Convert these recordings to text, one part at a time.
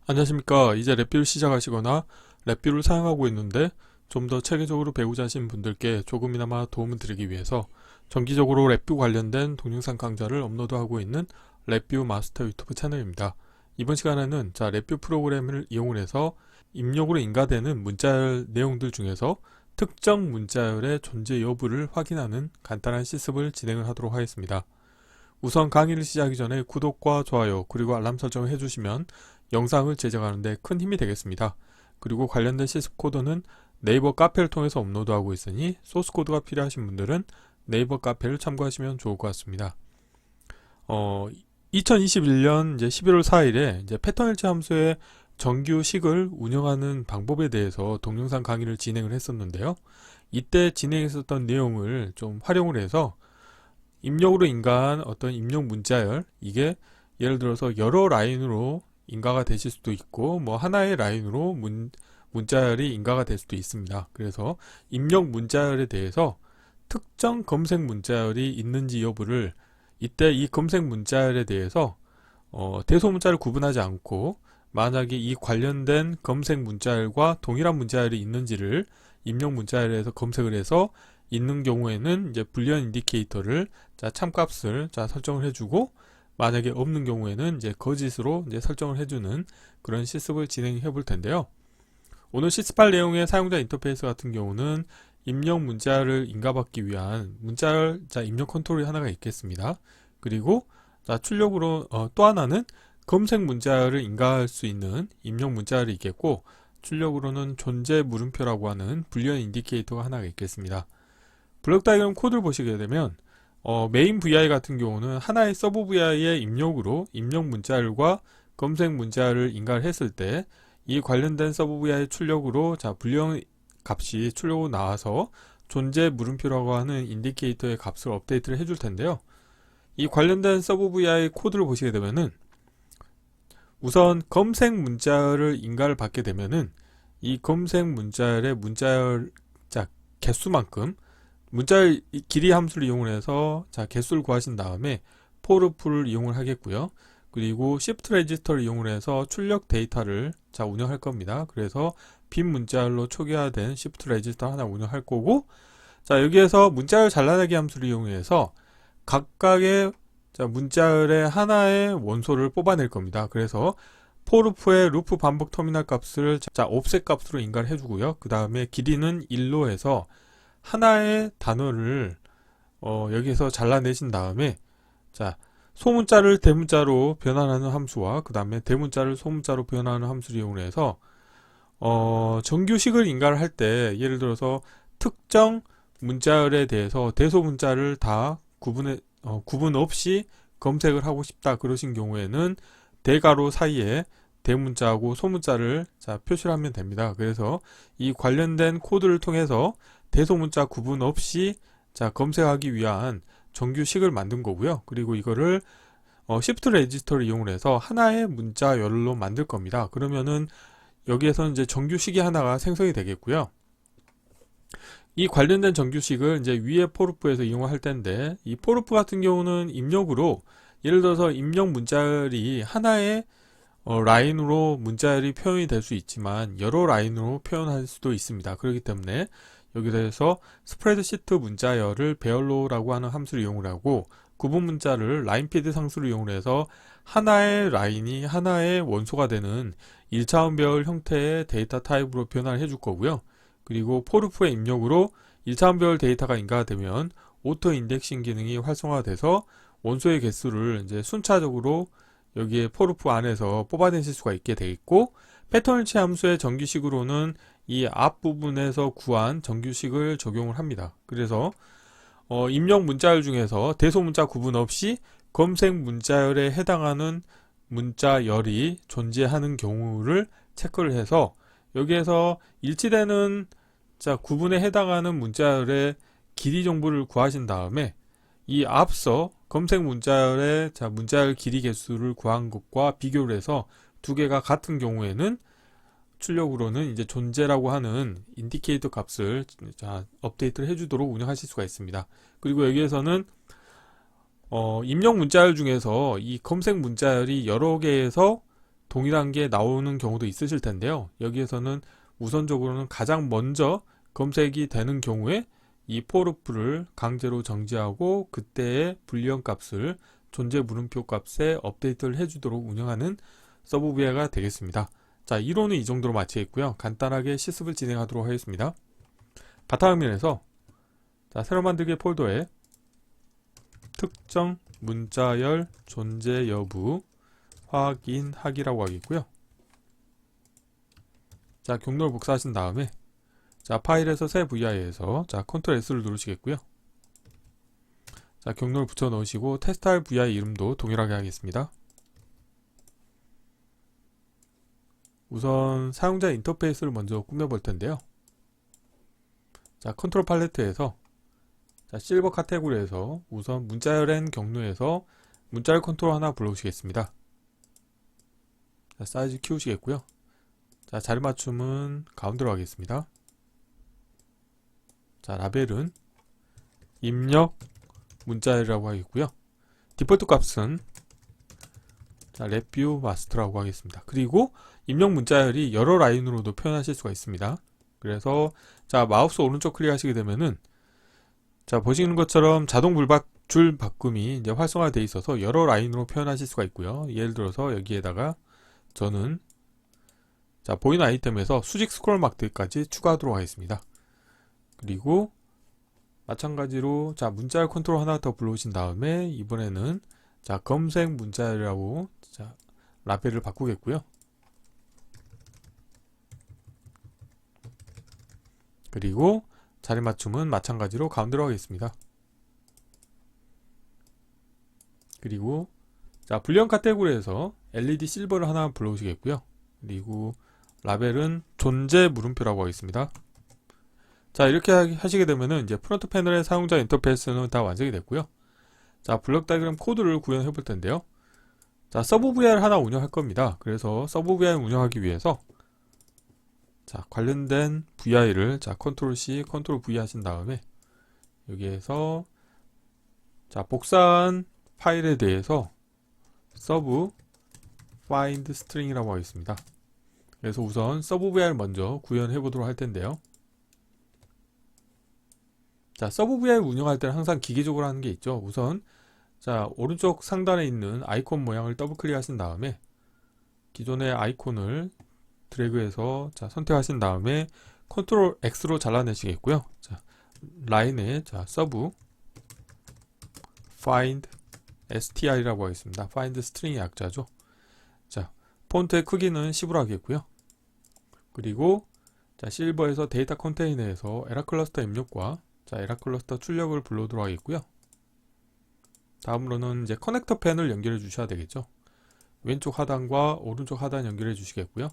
안녕하십니까. 이제 랩뷰를 시작하시거나 랩뷰를 사용하고 있는데 좀 더 체계적으로 배우자 하신 분들께 조금이나마 도움을 드리기 위해서 정기적으로 랩뷰 관련된 동영상 강좌를 업로드하고 있는 랩뷰 마스터 유튜브 채널입니다. 이번 시간에는 랩뷰 프로그램을 이용해서 입력으로 인가되는 문자열 내용들 중에서 특정 문자열의 존재 여부를 확인하는 간단한 실습을 진행을 하도록 하겠습니다. 우선 강의를 시작하기 전에 구독과 좋아요 그리고 알람 설정을 해주시면 영상을 제작하는데 큰 힘이 되겠습니다. 그리고 관련된 실습 코드는 네이버 카페를 통해서 업로드하고 있으니 소스 코드가 필요하신 분들은 네이버 카페를 참고하시면 좋을 것 같습니다. 2021년 11월 4일에 패턴 일치 함수의 정규식을 운영하는 방법에 대해서 동영상 강의를 진행을 했었는데요. 이때 진행했었던 내용을 좀 활용을 해서 입력으로 인가한 어떤 입력 문자열, 이게 예를 들어서 여러 라인으로 인가가 되실 수도 있고 하나의 라인으로 문자열이 인가가 될 수도 있습니다. 그래서 입력 문자열에 대해서 특정 검색 문자열이 있는지 여부를 이때 이 검색 문자열에 대해서 대소문자를 구분하지 않고 만약에 이 관련된 검색 문자열과 동일한 문자열이 있는지를 입력 문자열에서 검색을 해서 있는 경우에는 이제 불리한 인디케이터를 참값을 설정을 해주고, 만약에 없는 경우에는 이제 거짓으로 설정을 해주는 그런 실습을 진행해 볼 텐데요. 오늘 실습할 내용의 사용자 인터페이스 같은 경우는 입력 문자를 인가받기 위한 문자열 입력 컨트롤이 하나가 있겠습니다. 그리고 출력으로 또 하나는 검색 문자열을 인가할 수 있는 입력 문자열이 있겠고, 출력으로는 존재 물음표라고 하는 불리한 인디케이터가 하나가 있겠습니다. 블록 다이어그램 코드를 보시게 되면 메인 VI 같은 경우는 하나의 서브 VI의 입력으로 입력 문자열과 검색 문자열을 인가를 했을 때 이 관련된 서브 VI 출력으로 불리한 값이 출력으로 나와서 존재 물음표라고 하는 인디케이터의 값을 업데이트를 해줄 텐데요. 이 관련된 서브 VI 코드를 보시게 되면은 우선 검색 문자열을 인가를 받게 되면은 이 검색 문자열의 문자열 개수만큼 문자열 길이 함수를 이용해서 개수를 구하신 다음에 for를 이용을 하겠고요. 그리고 shift register를 이용해서 출력 데이터를 운영할 겁니다. 그래서 빈 문자열로 초기화된 shift register 하나 운영할 거고, 여기에서 문자열 잘라내기 함수를 이용해서 각각의 문자열의 하나의 원소를 뽑아낼 겁니다. 그래서 for의 루프 반복 터미널 값을 offset 값으로 인가를 해주고요. 그 다음에 길이는 1로 해서 하나의 단어를 여기서 잘라내신 다음에 소문자를 대문자로 변환하는 함수와 그 다음에 대문자를 소문자로 변환하는 함수를 이용해서 정규식을 인가를 할 때 예를 들어서 특정 문자열에 대해서 대소문자를 다 구분 없이 검색을 하고 싶다 그러신 경우에는 대괄호 사이에 대문자하고 소문자를 표시를 하면 됩니다. 그래서 이 관련된 코드를 통해서 대소문자 구분 없이 검색하기 위한 정규식을 만든 거고요. 그리고 이거를 shift register를 이용해서 하나의 문자열로 만들 겁니다. 그러면은 여기에서는 이제 정규식이 하나가 생성이 되겠고요. 이 관련된 정규식을 이제 위에 for에서 이용할 텐데, 이 for 같은 경우는 입력으로 예를 들어서 입력 문자열이 하나의 라인으로 문자열이 표현이 될 수 있지만 여러 라인으로 표현할 수도 있습니다. 그렇기 때문에 여기서 스프레드시트 문자열을 배열로라고 하는 함수를 이용을 하고, 구분 문자를 라인피드 상수를 이용해서 하나의 라인이 하나의 원소가 되는 1차원 배열 형태의 데이터 타입으로 변환을 해줄 거고요. 그리고 for의 입력으로 1차원 배열 데이터가 인가가 되면 오토 인덱싱 기능이 활성화돼서 원소의 개수를 이제 순차적으로 여기에 for 안에서 뽑아내실 수가 있게 되겠고, 패턴 일치 함수의 정규식으로는 이 앞부분에서 구한 정규식을 적용을 합니다. 그래서 입력 문자열 중에서 대소문자 구분 없이 검색 문자열에 해당하는 문자열이 존재하는 경우를 체크를 해서 여기에서 일치되는 구분에 해당하는 문자열의 길이 정보를 구하신 다음에 이 앞서 검색 문자열의 문자열 길이 개수를 구한 것과 비교를 해서 두 개가 같은 경우에는 출력으로는 이제 존재라고 하는 인디케이터 값을 업데이트를 해주도록 운영하실 수가 있습니다. 그리고 여기에서는 입력 문자열 중에서 이 검색 문자열이 여러 개에서 동일한 게 나오는 경우도 있으실 텐데요. 여기에서는 우선적으로는 가장 먼저 검색이 되는 경우에 이 포르프를 강제로 정지하고 그때의 불리언 값을 존재 물음표 값에 업데이트를 해주도록 운영하는 서브 VI가 되겠습니다. 자, 이론은 이 정도로 마치겠고요. 간단하게 실습을 진행하도록 하겠습니다. 바탕화면에서 자, 새로 만들기 폴더에 특정 문자열 존재 여부 확인하기라고 하겠고요. 자, 경로를 복사하신 다음에 자, 파일에서 새 VI에서 자, 컨트롤 S를 누르시겠고요. 자, 경로를 붙여 넣으시고 테스트할 VI 이름도 동일하게 하겠습니다. 우선 사용자 인터페이스를 먼저 꾸며 볼 텐데요. 자, 컨트롤 팔레트에서 자, 실버 카테고리에서 우선 문자열엔 경로에서 문자열 컨트롤 하나 불러오시겠습니다. 자, 사이즈 키우시겠고요. 자, 자리 맞춤은 가운데로 하겠습니다. 자, 라벨은 입력 문자열이라고 하겠고요. 디폴트 값은 자, 랩뷰 마스터라고 하겠습니다. 그리고 입력 문자열이 여러 라인으로도 표현하실 수가 있습니다. 그래서 자, 마우스 오른쪽 클릭하시게 되면은 자, 보시는 것처럼 자동 줄 바꿈이 이제 활성화되어 있어서 여러 라인으로 표현하실 수가 있고요. 예를 들어서 여기에다가 저는 자, 보이는 아이템에서 수직 스크롤 마크까지 추가하도록 하겠습니다. 그리고 마찬가지로 자, 문자열 컨트롤 하나 더 불러오신 다음에 이번에는 자, 검색 문자열이라고 자, 라벨을 바꾸겠고요. 그리고 자리 맞춤은 마찬가지로 가운데로 하겠습니다. 그리고 자, 불리언 카테고리에서 LED 실버를 하나 불러오시겠고요. 그리고 라벨은 존재 물음표라고 하겠습니다. 자, 이렇게 하시게 되면은 이제 프론트 패널의 사용자 인터페이스는 다 완성이 됐고요. 자, 블록 다이그램 코드를 구현해 볼 텐데요. 자, 서브 VI를 하나 운영할 겁니다. 그래서 서브 VI를 운영하기 위해서 자, 관련된 VI를 자, 컨트롤 C, 컨트롤 V 하신 다음에 여기에서 자, 복사한 파일에 대해서 서브 find string이라고 하겠습니다. 그래서 우선 서브 VI를 먼저 구현해 보도록 할 텐데요. 자, 서브 VI 운영할 때는 항상 기계적으로 하는 게 있죠. 우선 자, 오른쪽 상단에 있는 아이콘 모양을 더블 클릭하신 다음에 기존의 아이콘을 드래그해서 자, 선택하신 다음에 컨트롤 X로 잘라내시겠고요. 자, 라인에 자, 서브 find str이라고 하겠습니다. find string의 약자죠. 자, 폰트의 크기는 10으로 하겠고요. 그리고 자, 실버에서 데이터 컨테이너에서 에러 클러스터 입력과 자, 에러 클러스터 출력을 불러오도록 하겠고요. 다음으로는 이제 커넥터 펜을 연결해 주셔야 되겠죠. 왼쪽 하단과 오른쪽 하단 연결해 주시겠고요.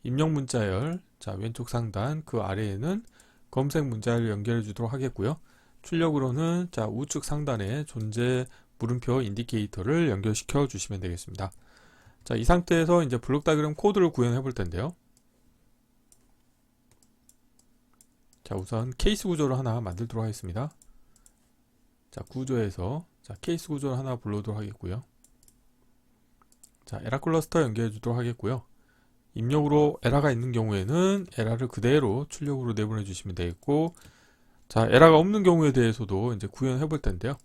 입력 문자열 자, 왼쪽 상단 그 아래에는 검색 문자열을 연결해 주도록 하겠고요. 출력으로는 자, 우측 상단에 존재 물음표 인디케이터를 연결시켜 주시면 되겠습니다. 자, 이 상태에서 이제 블록 다이그램 코드를 구현해 볼 텐데요. 자, 우선 케이스 구조를 하나 만들도록 하겠습니다. 자, 구조에서 자, 케이스 구조를 하나 불러오도록 하겠고요. 자, 에러 클러스터 연결해 주도록 하겠고요. 입력으로 에러가 있는 경우에는 에러를 그대로 출력으로 내보내 주시면 되겠고, 자, 에러가 없는 경우에 대해서도 이제 구현해 볼 텐데요.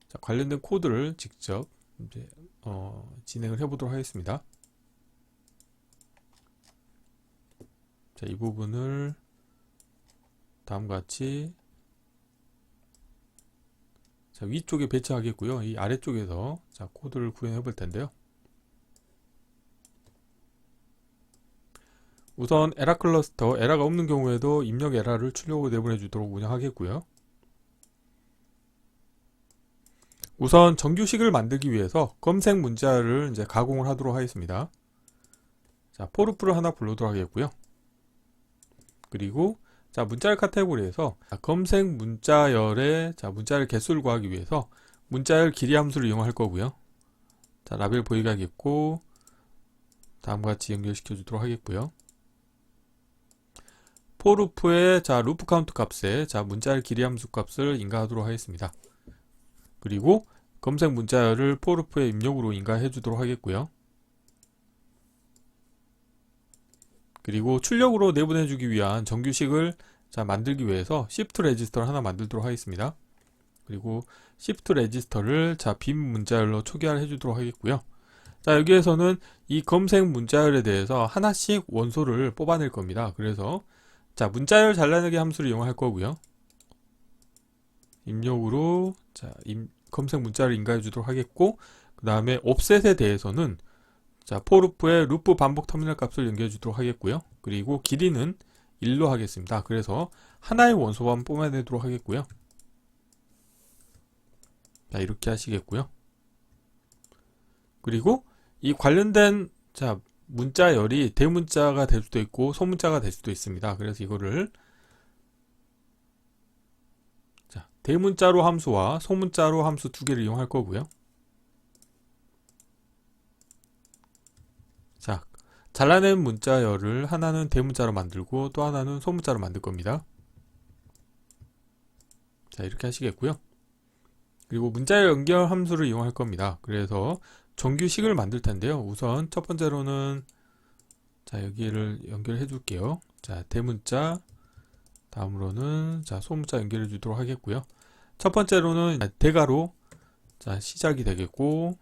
자, 관련된 코드를 직접 이제 진행을 해 보도록 하겠습니다. 자, 이 부분을 다음과 같이 자, 위쪽에 배치하겠고요. 이 아래쪽에서 자, 코드를 구현해 볼 텐데요. 우선 에러 클러스터, 에러가 없는 경우에도 입력 에러를 출력으로 내보내 주도록 운영하겠고요. 우선 정규식을 만들기 위해서 검색 문자를 이제 가공을 하도록 하겠습니다. 자, 포르프를 하나 불러도록 하겠고요. 그리고 자, 문자열 카테고리에서 자, 검색 문자열의 자, 문자열 개수를 구하기 위해서 문자열 길이 함수를 이용할 거고요. 자, 라벨 보이게 하겠고, 다음과 같이 연결시켜 주도록 하겠고요. 포루프의 자, 루프 카운트 값에 자, 문자열 길이 함수 값을 인가하도록 하겠습니다. 그리고 검색 문자열을 포루프의 입력으로 인가해 주도록 하겠고요. 그리고 출력으로 내보내주기 위한 정규식을 만들기 위해서 shift 레지스터를 하나 만들도록 하겠습니다. 그리고 shift 레지스터를 빈 문자열로 초기화를 해주도록 하겠고요. 여기에서는 이 검색 문자열에 대해서 하나씩 원소를 뽑아낼 겁니다. 그래서 문자열 잘라내기 함수를 이용할 거고요. 입력으로 검색 문자를 인가해 주도록 하겠고, 그 다음에 옵셋에 대해서는 포루프의 루프 반복 터미널 값을 연결해 주도록 하겠고요. 그리고 길이는 1로 하겠습니다. 그래서 하나의 원소만 뽑아내도록 하겠고요. 이렇게 하시겠고요. 그리고 이 관련된 문자열이 대문자가 될 수도 있고 소문자가 될 수도 있습니다. 그래서 이거를 대문자로 함수와 소문자로 함수 두 개를 이용할 거고요. 잘라낸 문자열을 하나는 대문자로 만들고 또 하나는 소문자로 만들 겁니다. 이렇게 하시겠고요. 그리고 문자열 연결 함수를 이용할 겁니다. 그래서 정규식을 만들 텐데요. 우선 첫 번째로는 여기를 연결해 줄게요. 대문자, 다음으로는 소문자 연결해 주도록 하겠고요. 첫 번째로는 대괄호 시작이 되겠고,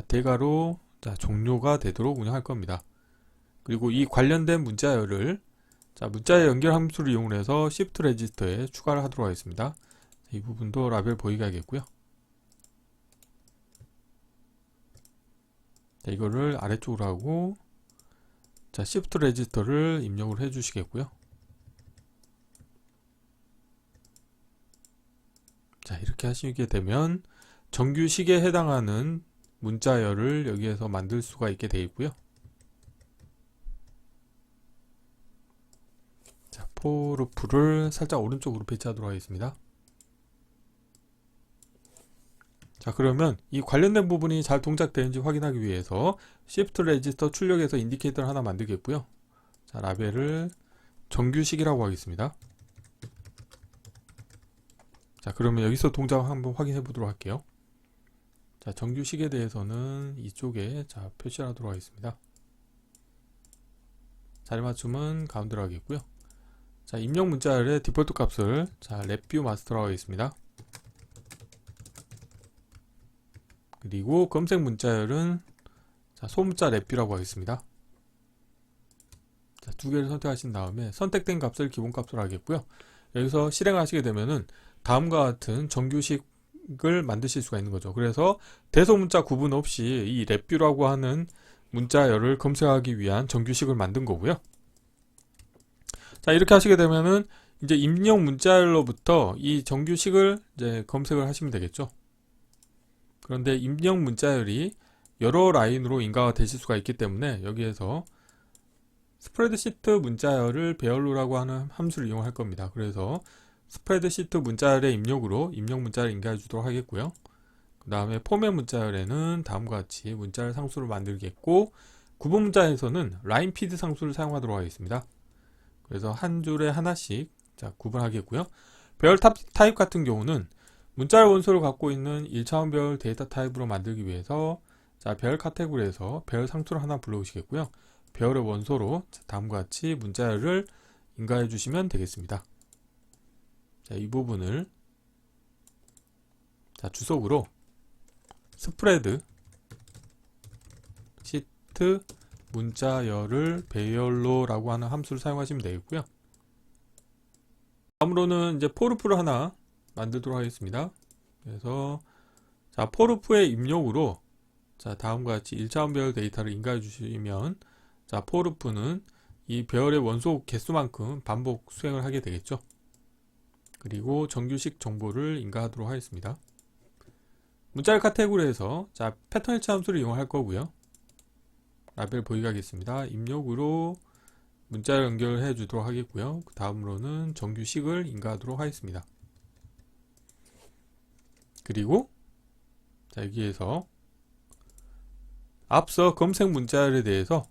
대괄호 종료가 되도록 운영할 겁니다. 그리고 이 관련된 문자열을 문자열 연결 함수를 이용해서 shift 레지스터에 추가를 하도록 하겠습니다. 이 부분도 라벨 보이게 하겠고요. 이거를 아래쪽으로 하고 shift 레지스터를 입력을 해 주시겠고요. 이렇게 하시게 되면 정규식에 해당하는 문자열을 여기에서 만들 수가 있게 되어 있고요. 포루프를 살짝 오른쪽으로 배치하도록 하겠습니다. 그러면 이 관련된 부분이 잘 동작되는지 확인하기 위해서 shift 레지스터 출력에서 인디케이터를 하나 만들겠고요. 라벨을 정규식이라고 하겠습니다. 그러면 여기서 동작 한번 확인해 보도록 할게요. 정규식에 대해서는 이쪽에 표시를 하도록 하겠습니다. 자리 맞춤은 가운데로 하겠고요. 입력 문자열의 디폴트 값을 랩뷰 마스터라고 하겠습니다. 그리고 검색 문자열은 소문자 랩뷰라고 하겠습니다. 두 개를 선택하신 다음에 선택된 값을 기본값으로 하겠고요. 여기서 실행하시게 되면은 다음과 같은 정규식을 만드실 수가 있는 거죠. 그래서 대소문자 구분 없이 이 랩뷰라고 하는 문자열을 검색하기 위한 정규식을 만든 거고요. 이렇게 하시게 되면은 이제 입력 문자열로부터 이 정규식을 이제 검색을 하시면 되겠죠. 그런데 입력 문자열이 여러 라인으로 인가가 되실 수가 있기 때문에 여기에서 스프레드시트 문자열을 배열로라고 하는 함수를 이용할 겁니다. 그래서 스프레드시트 문자열의 입력으로 입력 문자를 인가해 주도록 하겠고요. 그 다음에 포맷 문자열에는 다음과 같이 문자열 상수를 만들겠고, 구분 문자에서는 라인 피드 상수를 사용하도록 하겠습니다. 그래서 한 줄에 하나씩 구분하겠고요. 배열 타입 같은 경우는 문자열 원소를 갖고 있는 1차원 배열 데이터 타입으로 만들기 위해서 배열 카테고리에서 배열 상수를 하나 불러오시겠고요. 배열의 원소로 다음과 같이 문자열을 인가해 주시면 되겠습니다. 이 부분을 주석으로 스프레드 시트 문자열을 배열로라고 하는 함수를 사용하시면 되겠고요. 다음으로는 이제 포루프를 하나 만들도록 하겠습니다. 그래서 포루프의 입력으로 다음과 같이 1차원 배열 데이터를 인가해 주시면 포루프는 이 배열의 원소 개수만큼 반복 수행을 하게 되겠죠. 그리고 정규식 정보를 인가하도록 하겠습니다. 문자열 카테고리에서 패턴 일치 함수를 이용할 거고요. 라벨 보이게 하겠습니다. 입력으로 문자열 연결해 주도록 하겠고요. 그 다음으로는 정규식을 인가하도록 하겠습니다. 그리고 여기에서 앞서 검색 문자열에 대해서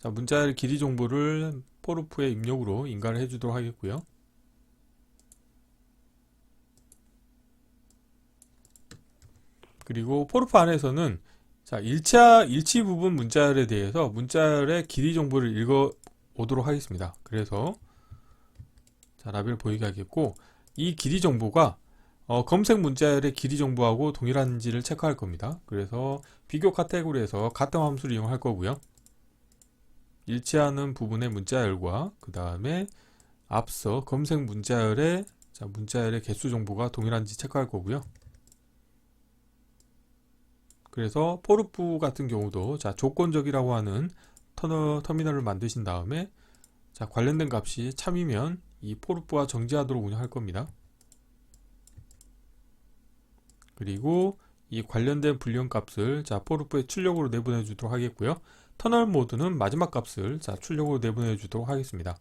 문자열 길이 정보를 포루프의 입력으로 인가를 해 주도록 하겠고요. 그리고 포루프 안에서는 자, 일치 부분 문자열에 대해서 문자열의 길이 정보를 읽어 오도록 하겠습니다. 그래서 자, 라벨 보이게 하겠고, 이 길이 정보가 검색 문자열의 길이 정보하고 동일한지를 체크할 겁니다. 그래서 비교 카테고리에서 같은 함수를 이용할 거고요. 일치하는 부분의 문자열과 그 다음에 앞서 검색 문자열의 문자열의 개수 정보가 동일한지 체크할 거고요. 그래서 포르프 같은 경우도 조건적이라고 하는 터미널을 만드신 다음에 관련된 값이 참이면 이 포르프와 정지하도록 운영할 겁니다. 그리고 이 관련된 불리언 값을 포르프의 출력으로 내보내 주도록 하겠고요. 터널 모드는 마지막 값을 출력으로 내보내 주도록 하겠습니다.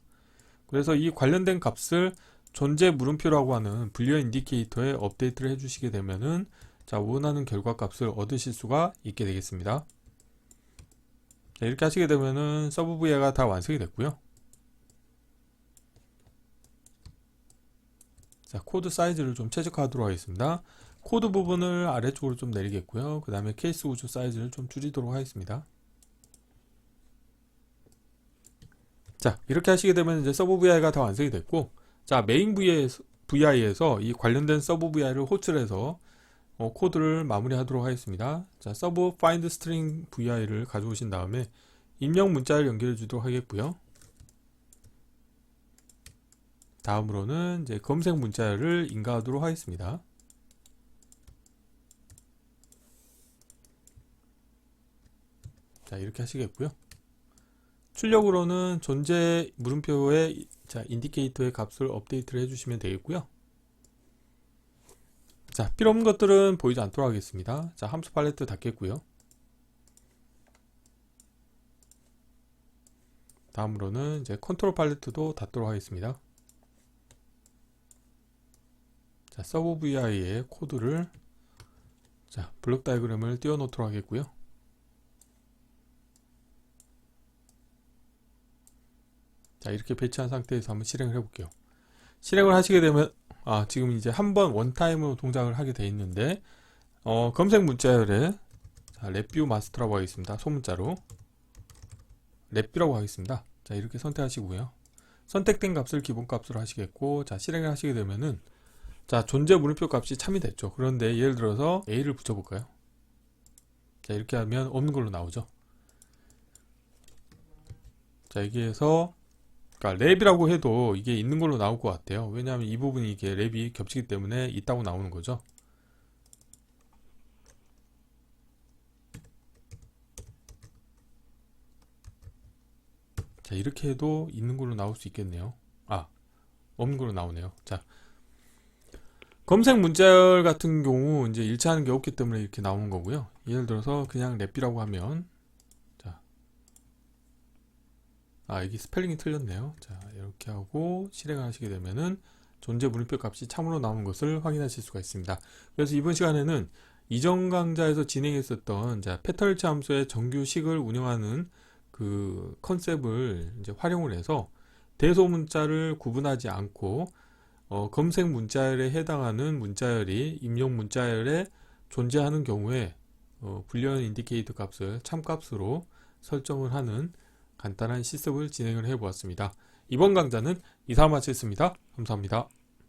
그래서 이 관련된 값을 존재 물음표라고 하는 불리언 인디케이터에 업데이트를 해주시게 되면은 원하는 결과 값을 얻으실 수가 있게 되겠습니다. 이렇게 하시게 되면은 서브 VI가 다 완성이 됐고요. 코드 사이즈를 좀 최적화하도록 하겠습니다. 코드 부분을 아래쪽으로 좀 내리겠고요. 그 다음에 케이스 구조 사이즈를 좀 줄이도록 하겠습니다. 자, 이렇게 하시게 되면 이제 서브 VI가 다 완성이 됐고, 메인 VI에서 이 관련된 서브 VI를 호출해서 코드를 마무리하도록 하겠습니다. 서브 find string VI를 가져오신 다음에 입력 문자를 연결해 주도록 하겠고요. 다음으로는 이제 검색 문자를 인가하도록 하겠습니다. 이렇게 하시겠고요. 출력으로는 존재 물음표의 인디케이터의 값을 업데이트를 해주시면 되겠고요. 필요 없는 것들은 보이지 않도록 하겠습니다. 함수 팔레트 닫겠고요. 다음으로는 이제 컨트롤 팔레트도 닫도록 하겠습니다. 서브 VI의 코드를 블록 다이그램을 띄워 놓도록 하겠고요. 이렇게 배치한 상태에서 한번 실행을 해볼게요. 실행을 하시게 되면 지금 이제 한번 원타임으로 동작을 하게 되어 있는데 검색 문자열에 랩뷰 마스터라고 하겠습니다. 소문자로 랩뷰라고 하겠습니다. 이렇게 선택하시고요. 선택된 값을 기본값으로 하시겠고, 실행을 하시게 되면은 존재 물음표 값이 참이 됐죠. 그런데 예를 들어서 A를 붙여볼까요? 이렇게 하면 없는 걸로 나오죠. 여기에서 랩이라고 해도 이게 있는 걸로 나올 것 같아요. 왜냐하면 이 부분이 이게 랩이 겹치기 때문에 있다고 나오는 거죠. 이렇게 해도 있는 걸로 나올 수 있겠네요. 없는 걸로 나오네요. 검색 문자열 같은 경우 이제 일치하는 게 없기 때문에 이렇게 나오는 거고요. 예를 들어서 그냥 랩이라고 하면 여기 스펠링이 틀렸네요. 이렇게 하고 실행을 하시게 되면은 존재 물음표 값이 참으로 나오는 것을 확인하실 수가 있습니다. 그래서 이번 시간에는 이전 강좌에서 진행했었던 패턴 일치 함수의 정규식을 운영하는 그 컨셉을 이제 활용을 해서 대소문자를 구분하지 않고 검색 문자열에 해당하는 문자열이 입력 문자열에 존재하는 경우에 불리언 인디케이터 값을 참값으로 설정을 하는 간단한 실습을 진행을 해 보았습니다. 이번 강좌는 이상 마치겠습니다. 감사합니다.